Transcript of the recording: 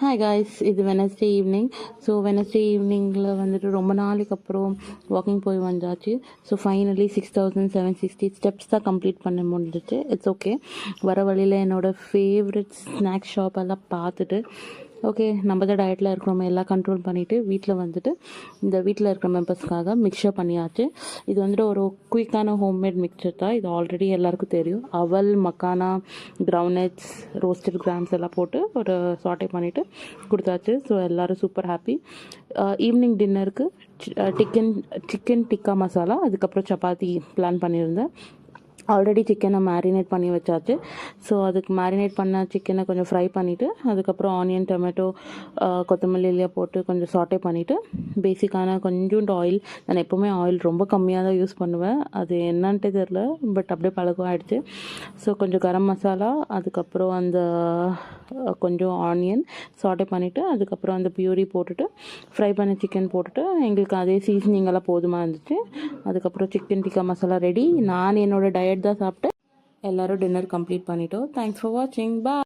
Hi guys, இது Wednesday evening. So Wednesday ஈவினிங்கில் வந்துட்டு ரொம்ப நாளைக்கு அப்புறம் வாக்கிங் போய் வந்தாச்சு. ஸோ ஃபைனலி 6760 ஸ்டெப்ஸ் தான் கம்ப்ளீட் பண்ண முடிஞ்சிச்சு. It's okay. வர வழியில் என்னோடய ஃபேவரட் ஸ்நாக்ஸ் ஷாப் எல்லாம் பார்த்துட்டு ஓகே நம்ம தான் டயட்டில் இருக்கிறோம் எல்லாம் கண்ட்ரோல் பண்ணிவிட்டு வீட்டில் வந்துட்டு இந்த வீட்டில் இருக்கிற மெம்பர்ஸ்க்காக மிக்சர் பண்ணியாச்சு. இது வந்துட்டு ஒரு குயிக்கான ஹோம்மேட் மிக்சர் தான். இது ஆல்ரெடி எல்லாருக்கும் தெரியும். அவல், மக்கானா, கிரவுண்ட்நட்ஸ், ரோஸ்டட் கிராம்ஸ் எல்லாம் போட்டு ஒரு சாட்டை பண்ணிவிட்டு கொடுத்தாச்சு. ஸோ எல்லோரும் சூப்பர் ஹாப்பி. ஈவினிங் டின்னருக்கு சிக்கன் டிக்கா மசாலா, அதுக்கப்புறம் சப்பாத்தி பிளான் பண்ணியிருந்தேன். ஆல்ரெடி சிக்கனை மேரினேட் பண்ணி வச்சாச்சு. ஸோ அதுக்கு மேரினேட் பண்ண சிக்கனை கொஞ்சம் ஃப்ரை பண்ணிவிட்டு அதுக்கப்புறம் ஆனியன், டொமேட்டோ, கொத்தமல்லியிலே போட்டு கொஞ்சம் சாட்டே பண்ணிவிட்டு பேசிக்கான கொஞ்சோண்டு ஆயில். நான் எப்போவுமே ஆயில் ரொம்ப கம்மியாக தான் யூஸ் பண்ணுவேன். அது என்னன்ட்டே தெரில, பட் அப்படியே பழக்கம் ஆகிடுச்சு. ஸோ கொஞ்சம் கரம் மசாலா, அதுக்கப்புறம் அந்த கொஞ்சம் ஆனியன் சாட்டே பண்ணிவிட்டு அதுக்கப்புறம் அந்த பியூரி போட்டுட்டு ஃப்ரை பண்ண சிக்கன் போட்டுட்டு எங்களுக்கு அதே சீசனிங்கெல்லாம் போதுமாக இருந்துச்சு. அதுக்கப்புறம் சிக்கன் டிக்கா மசாலா ரெடி. நான் என்னோடய டயட் தான் சாப்பிட்டேன். எல்லோரும் டின்னர் கம்ப்ளீட் பண்ணிட்டோம். தேங்க்ஸ் ஃபார் வாட்சிங். பாய்.